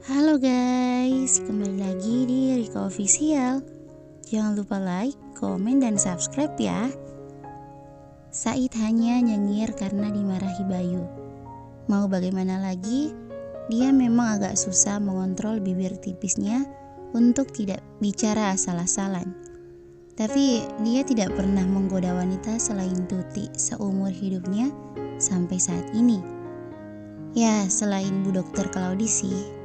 Halo guys, kembali lagi di Rika Official. Jangan lupa like, komen, dan subscribe ya. Said hanya nyengir karena dimarahi Bayu. Mau bagaimana lagi, dia memang agak susah mengontrol bibir tipisnya untuk tidak bicara asal-asalan. Tapi dia tidak pernah menggoda wanita selain Tuti seumur hidupnya sampai saat ini. Ya, selain Bu Dokter Claudi sih.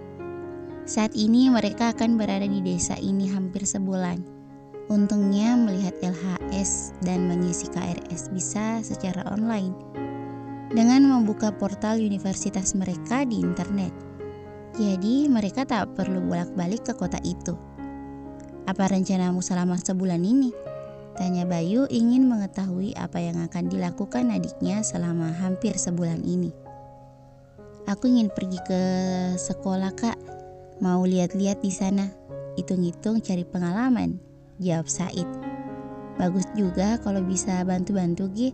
Saat ini mereka akan berada di desa ini hampir sebulan. Untungnya melihat LHS dan mengisi KRS bisa secara online dengan membuka portal universitas mereka di internet. Jadi mereka tak perlu bolak-balik ke kota itu. Apa rencanamu selama sebulan ini? Tanya Bayu ingin mengetahui apa yang akan dilakukan adiknya selama hampir sebulan ini. Aku ingin pergi ke sekolah, Kak. Mau lihat-lihat di sana, hitung-hitung cari pengalaman, jawab Said. Bagus juga kalau bisa bantu-bantu Gi.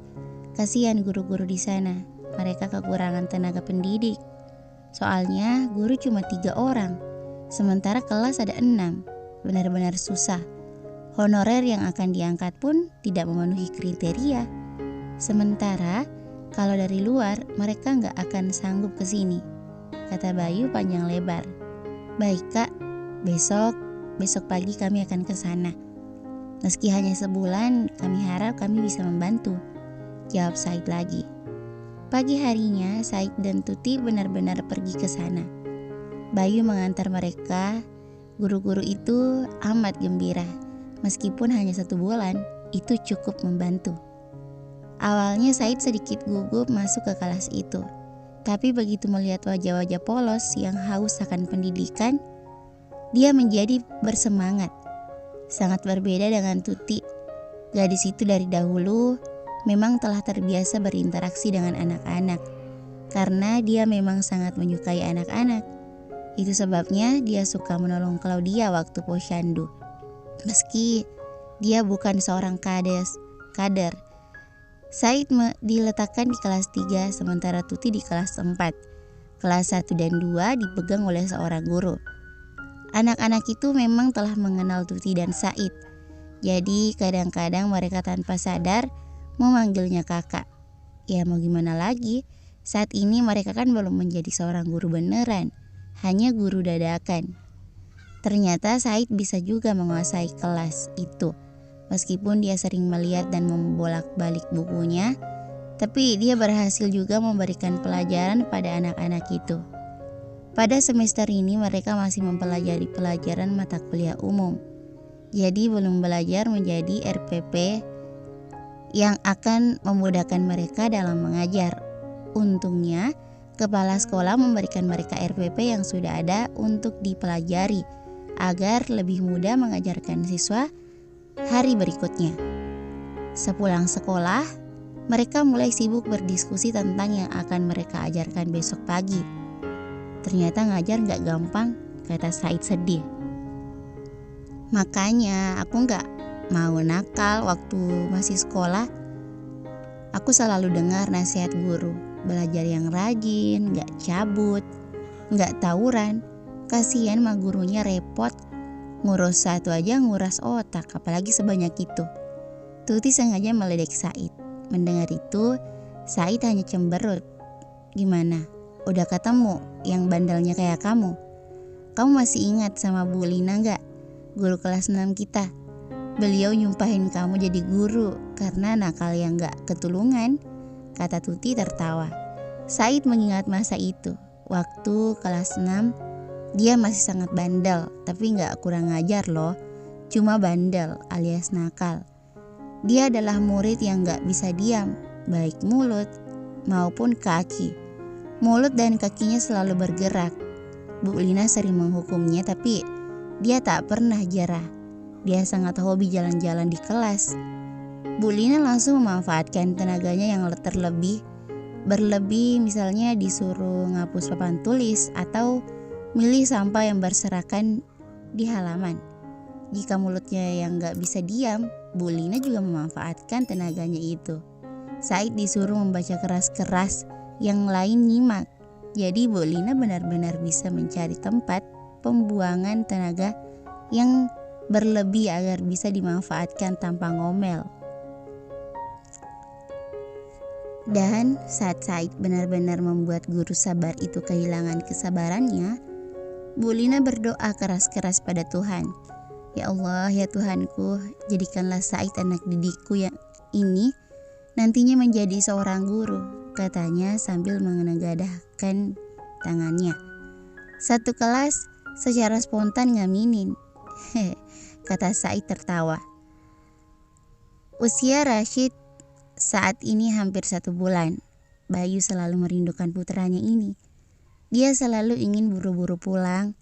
Kasihan guru-guru di sana, mereka kekurangan tenaga pendidik. Soalnya guru cuma 3 orang, sementara kelas ada 6. Benar-benar susah. Honorer yang akan diangkat pun tidak memenuhi kriteria. Sementara kalau dari luar mereka nggak akan sanggup ke sini, kata Bayu panjang lebar. Baik Kak, besok pagi kami akan ke sana. Meski hanya sebulan, kami harap kami bisa membantu, jawab Said lagi. Pagi harinya, Said dan Tuti benar-benar pergi ke sana. Bayu mengantar mereka. Guru-guru itu amat gembira. Meskipun hanya 1 bulan, itu cukup membantu. Awalnya Said sedikit gugup masuk ke kelas itu. Tapi begitu melihat wajah-wajah polos yang haus akan pendidikan, dia menjadi bersemangat. Sangat berbeda dengan Tuti. Gadis itu dari dahulu memang telah terbiasa berinteraksi dengan anak-anak. Karena dia memang sangat menyukai anak-anak. Itu sebabnya dia suka menolong Claudia waktu posyandu. Meski dia bukan seorang kader. Said diletakkan di kelas 3 sementara Tuti di kelas 4. Kelas 1 dan 2 dipegang oleh seorang guru. Anak-anak itu memang telah mengenal Tuti dan Said. Jadi kadang-kadang mereka tanpa sadar memanggilnya kakak. Ya mau gimana lagi, saat ini mereka kan belum menjadi seorang guru beneran, hanya guru dadakan. Ternyata Said bisa juga menguasai kelas itu. Meskipun dia sering melihat dan membolak-balik bukunya, tapi dia berhasil juga memberikan pelajaran pada anak-anak itu. Pada semester ini mereka masih mempelajari pelajaran mata kuliah umum. Jadi belum belajar menjadi RPP yang akan memudahkan mereka dalam mengajar. Untungnya, kepala sekolah memberikan mereka RPP yang sudah ada untuk dipelajari agar lebih mudah mengajarkan siswa hari berikutnya. Sepulang sekolah, mereka mulai sibuk berdiskusi tentang yang akan mereka ajarkan besok pagi. Ternyata ngajar gak gampang, kata Said sedih. Makanya aku gak mau nakal waktu masih sekolah. Aku selalu dengar nasihat guru, belajar yang rajin, gak cabut, gak tawuran. Kasihan mah gurunya repot. Ngurus satu aja nguras otak, apalagi sebanyak itu. Tuti sengaja meledek Said. Mendengar itu, Said hanya cemberut. Gimana? Udah ketemu yang bandelnya kayak kamu? Kamu masih ingat sama Bu Lina gak? Guru kelas 6 kita. Beliau nyumpahin kamu jadi guru karena nakal yang gak ketulungan, kata Tuti tertawa. Said mengingat masa itu. Waktu kelas 6, dia masih sangat bandel, tapi gak kurang ngajar loh. Cuma bandel alias nakal. Dia adalah murid yang gak bisa diam, baik mulut maupun kaki. Mulut dan kakinya selalu bergerak. Bu Lina sering menghukumnya, tapi dia tak pernah jerah. Dia sangat hobi jalan-jalan di kelas. Bu Lina langsung memanfaatkan tenaganya yang berlebih, misalnya disuruh ngapus papan tulis atau milih sampah yang berserakan di halaman. Jika mulutnya yang gak bisa diam, Bu Lina juga memanfaatkan tenaganya itu. Said disuruh membaca keras-keras, yang lain nyimak. Jadi Bu Lina benar-benar bisa mencari tempat pembuangan tenaga yang berlebih agar bisa dimanfaatkan tanpa ngomel. Dan saat Said benar-benar membuat guru sabar itu kehilangan kesabarannya, Bu Lina berdoa keras-keras pada Tuhan. Ya Allah, ya Tuhanku, jadikanlah Said anak didikku yang ini nantinya menjadi seorang guru, katanya sambil menengadahkan tangannya. Satu kelas secara spontan ngaminin, kata Said tertawa. Usia Rashid saat ini hampir 1 bulan. Bayu selalu merindukan putranya ini. Dia selalu ingin buru-buru pulang.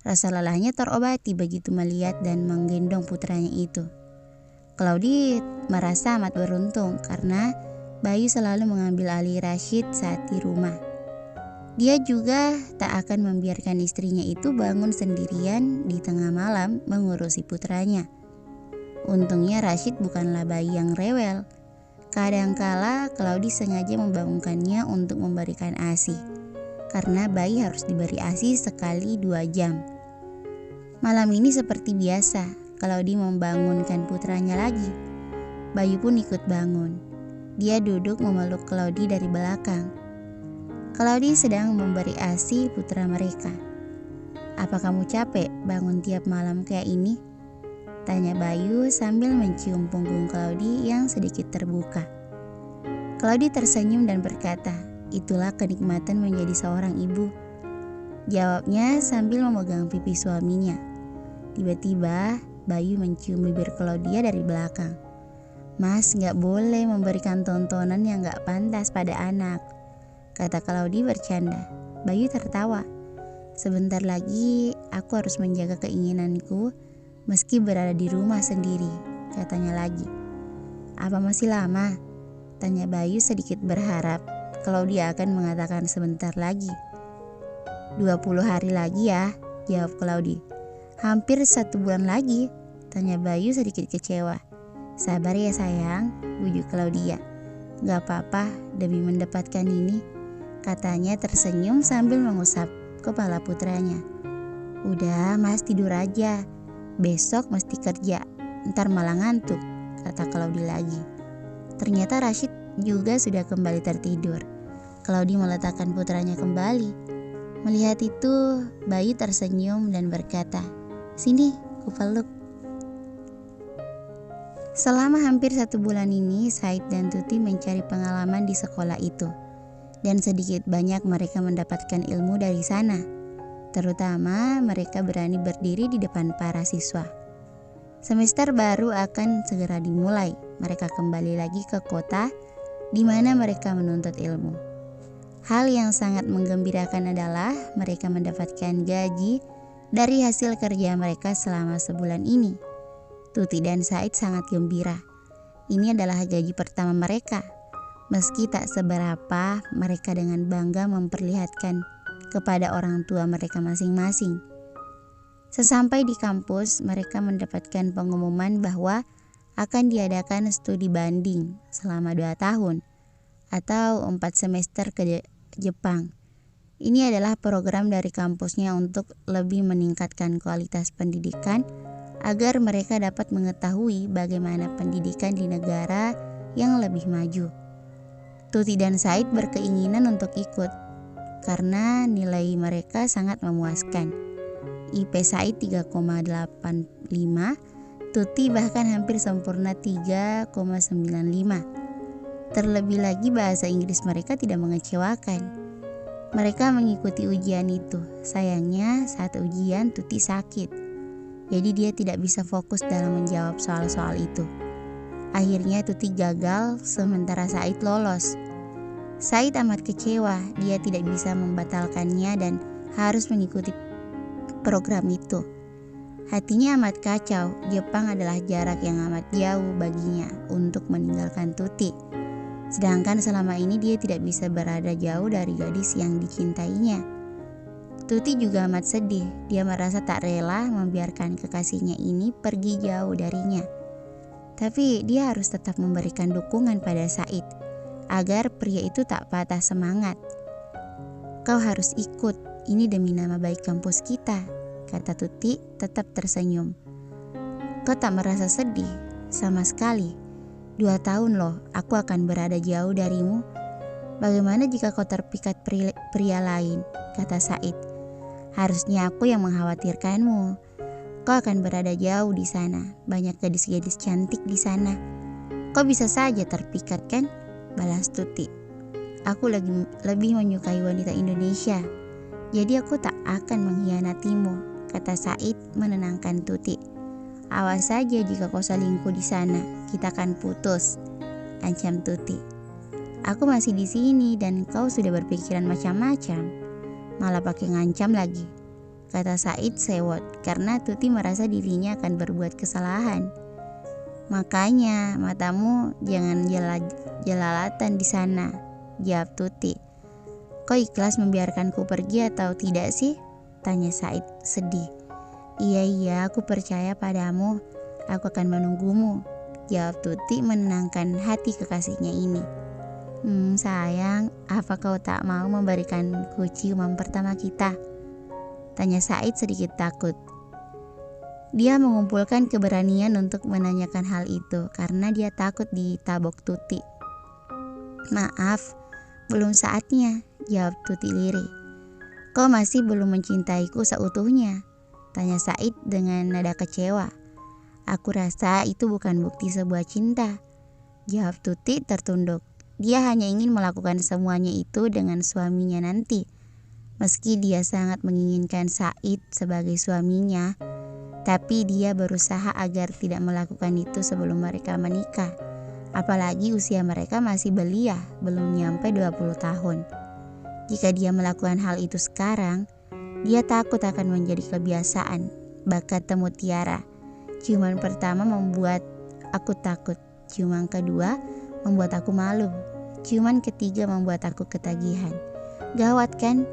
Rasa lelahnya terobati begitu melihat dan menggendong putranya itu. Claudie merasa amat beruntung karena Bayu selalu mengambil alih Rashid saat di rumah. Dia juga tak akan membiarkan istrinya itu bangun sendirian di tengah malam mengurusi putranya. Untungnya Rashid bukanlah bayi yang rewel. Kadangkala Claudie sengaja membangunkannya untuk memberikan ASI, karena bayi harus diberi ASI sekali 2 jam. Malam ini seperti biasa, Claudie membangunkan putranya lagi. Bayu pun ikut bangun. Dia duduk memeluk Claudie dari belakang. Claudie sedang memberi ASI putra mereka. Apa kamu capek bangun tiap malam kayak ini? Tanya Bayu sambil mencium punggung Claudie yang sedikit terbuka. Claudie tersenyum dan berkata, itulah kenikmatan menjadi seorang ibu. Jawabnya sambil memegang pipi suaminya. Tiba-tiba Bayu mencium bibir Claudia dari belakang. Mas, gak boleh memberikan tontonan yang gak pantas pada anak, kata Claudie bercanda. Bayu tertawa. Sebentar lagi aku harus menjaga keinginanku meski berada di rumah sendiri, katanya lagi. Apa masih lama? Tanya Bayu sedikit berharap Claudia akan mengatakan sebentar lagi. 20 hari lagi ya, jawab Claudie. Hampir 1 bulan lagi, tanya Bayu sedikit kecewa. Sabar ya sayang, bujuk Claudia. Gak apa-apa demi mendapatkan ini, katanya tersenyum sambil mengusap kepala putranya. Udah mas, tidur aja, besok mesti kerja, ntar malah ngantuk, kata Claudie lagi. Ternyata Rashid juga sudah kembali tertidur. Claudie meletakkan putranya kembali. Melihat itu, Bayu tersenyum dan berkata, sini, kupeluk. Selama hampir 1 bulan ini, Said dan Tuti mencari pengalaman di sekolah itu. Dan sedikit banyak mereka mendapatkan ilmu dari sana. Terutama mereka berani berdiri di depan para siswa. Semester baru akan segera dimulai. Mereka kembali lagi ke kota di mana mereka menuntut ilmu. Hal yang sangat menggembirakan adalah mereka mendapatkan gaji dari hasil kerja mereka selama sebulan ini. Tuti dan Said sangat gembira. Ini adalah gaji pertama mereka. Meski tak seberapa, mereka dengan bangga memperlihatkan kepada orang tua mereka masing-masing. Sesampai di kampus, mereka mendapatkan pengumuman bahwa akan diadakan studi banding selama 2 tahun atau 4 semester ke Jepang. Ini adalah program dari kampusnya untuk lebih meningkatkan kualitas pendidikan agar mereka dapat mengetahui bagaimana pendidikan di negara yang lebih maju. Tuti dan Said berkeinginan untuk ikut karena nilai mereka sangat memuaskan. IP Said 3,85, Tuti bahkan hampir sempurna 3,95. Terlebih lagi bahasa Inggris mereka tidak mengecewakan. Mereka mengikuti ujian itu. Sayangnya saat ujian Tuti sakit. Jadi dia tidak bisa fokus dalam menjawab soal-soal itu. Akhirnya Tuti gagal sementara Said lolos. Said amat kecewa, dia tidak bisa membatalkannya dan harus mengikuti program itu. Hatinya amat kacau, Jepang adalah jarak yang amat jauh baginya untuk meninggalkan Tuti. Sedangkan selama ini dia tidak bisa berada jauh dari gadis yang dicintainya. Tuti juga amat sedih, dia merasa tak rela membiarkan kekasihnya ini pergi jauh darinya. Tapi dia harus tetap memberikan dukungan pada Said, agar pria itu tak patah semangat. Kau harus ikut, ini demi nama baik kampus kita, kata Tuti tetap tersenyum. Kau tak merasa sedih? Sama sekali. 2 tahun loh, aku akan berada jauh darimu. Bagaimana jika kau terpikat pria lain, kata Said. Harusnya aku yang mengkhawatirkanmu. Kau akan berada jauh di sana, banyak gadis-gadis cantik di sana. Kau bisa saja terpikat kan? Balas Tuti. Aku lebih menyukai wanita Indonesia, jadi aku tak akan mengkhianatimu, kata Said menenangkan Tuti. Awas saja jika kau selingkuh di sana, kita akan putus, ancam Tuti. Aku masih di sini dan kau sudah berpikiran macam-macam, malah pakai ngancam lagi, kata Said sewot karena Tuti merasa dirinya akan berbuat kesalahan. Makanya matamu jangan jelalatan di sana, jawab Tuti. Kau ikhlas membiarkanku pergi atau tidak sih? Tanya Said sedih. Iya, aku percaya padamu. Aku akan menunggumu, jawab Tuti menenangkan hati kekasihnya ini. Sayang, apa kau tak mau memberikanku ciuman pertama kita? Tanya Said sedikit takut. Dia mengumpulkan keberanian untuk menanyakan hal itu karena dia takut ditabok Tuti. Maaf, belum saatnya, jawab Tuti lirih. Kau masih belum mencintaiku seutuhnya? Tanya Said dengan nada kecewa. Aku rasa itu bukan bukti sebuah cinta, jawab Tuti tertunduk. Dia hanya ingin melakukan semuanya itu dengan suaminya nanti. Meski dia sangat menginginkan Said sebagai suaminya, tapi dia berusaha agar tidak melakukan itu sebelum mereka menikah. Apalagi usia mereka masih belia, belum nyampe 20 tahun. Jika dia melakukan hal itu sekarang, dia takut akan menjadi kebiasaan, bakat temu tiara. Ciuman pertama membuat aku takut, ciuman kedua membuat aku malu, ciuman ketiga membuat aku ketagihan. Gawat kan?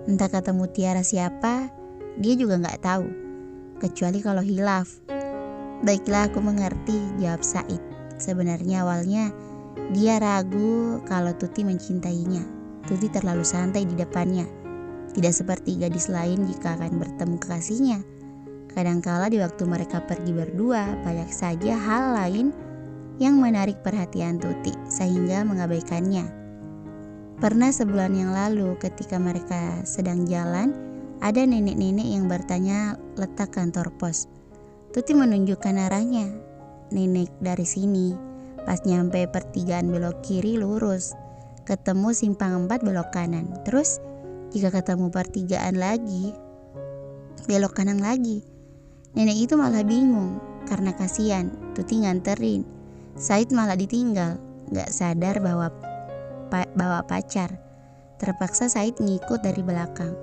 Entah ketemu tiara siapa, dia juga gak tahu, kecuali kalau hilaf. Baiklah, aku mengerti, jawab Said. Sebenarnya awalnya dia ragu kalau Tuti mencintainya. Tuti terlalu santai di depannya, tidak seperti gadis lain jika akan bertemu kekasihnya. Kadangkala di waktu mereka pergi berdua, banyak saja hal lain yang menarik perhatian Tuti sehingga mengabaikannya. Pernah sebulan yang lalu ketika mereka sedang jalan, ada nenek-nenek yang bertanya letak kantor pos. Tuti menunjukkan arahnya. Nenek, dari sini. Pas nyampe pertigaan belok kiri lurus, ketemu simpang 4 belok kanan. Terus jika ketemu pertigaan lagi, belok kanan lagi. Nenek itu malah bingung karena kasihan Tuti nganterin. Said malah ditinggal, gak sadar bawa pacar. Terpaksa Said ngikut dari belakang.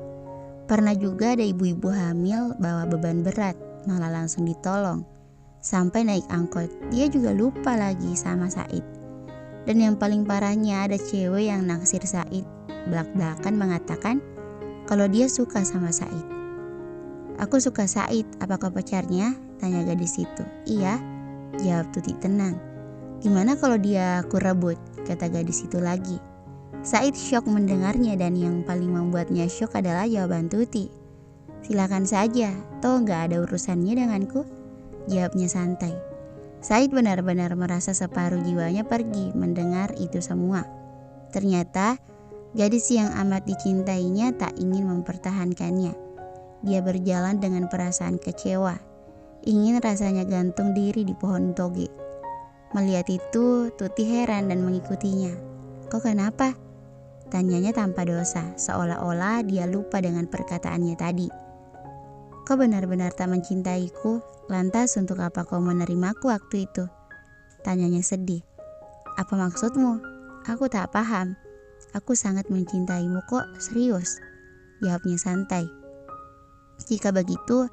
Pernah juga ada ibu-ibu hamil bawa beban berat, malah langsung ditolong. Sampai naik angkot, dia juga lupa lagi sama Said. Dan yang paling parahnya ada cewek yang naksir Said, belak-belakan mengatakan kalau dia suka sama Said. Aku suka Said, apakah pacarnya? Tanya gadis itu. Iya, jawab Tuti tenang. Gimana kalau dia aku rebut? Kata gadis itu lagi. Said syok mendengarnya dan yang paling membuatnya syok adalah jawaban Tuti. Silakan saja, toh gak ada urusannya denganku, jawabnya santai. Said benar-benar merasa separuh jiwanya pergi mendengar itu semua. Ternyata gadis yang amat dicintainya tak ingin mempertahankannya. Dia berjalan dengan perasaan kecewa, ingin rasanya gantung diri di pohon toge. Melihat itu, Tuti heran dan mengikutinya. Kok kenapa? Tanyanya tanpa dosa, seolah-olah dia lupa dengan perkataannya tadi. Kau benar-benar tak mencintaiku, lantas untuk apa kau menerimaku waktu itu? Tanyanya sedih. Apa maksudmu? Aku tak paham. Aku sangat mencintaimu kok, serius, jawabnya santai. Jika begitu,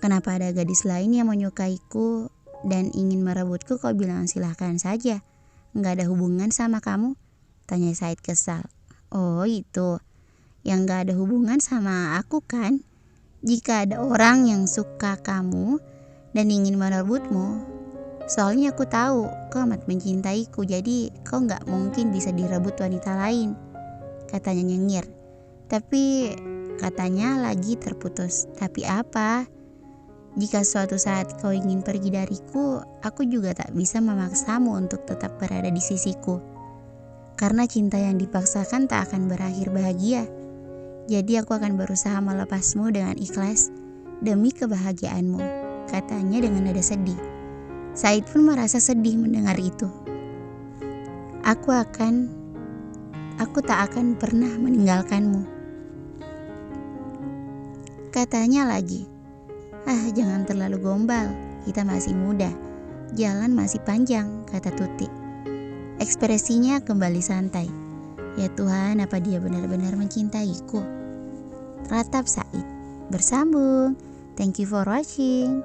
kenapa ada gadis lain yang menyukaiku dan ingin merebutku? Kau bilang silahkan saja, nggak ada hubungan sama kamu? Tanya Said kesal. Oh itu, yang nggak ada hubungan sama aku kan? Jika ada orang yang suka kamu dan ingin merebutmu, soalnya aku tahu kau amat mencintaiku, jadi kau nggak mungkin bisa direbut wanita lain, katanya nyengir. Tapi katanya lagi terputus. Tapi apa? Jika suatu saat kau ingin pergi dariku, aku juga tak bisa memaksamu untuk tetap berada di sisiku. Karena cinta yang dipaksakan tak akan berakhir bahagia. Jadi aku akan berusaha melepasmu dengan ikhlas demi kebahagiaanmu, katanya dengan nada sedih. Said pun merasa sedih mendengar itu. Aku tak akan pernah meninggalkanmu, katanya lagi. Jangan terlalu gombal, kita masih muda, jalan masih panjang, kata Tuti. Ekspresinya kembali santai. Ya Tuhan, apa dia benar-benar mencintaiku? Ratap Said. Bersambung. Thank you for watching.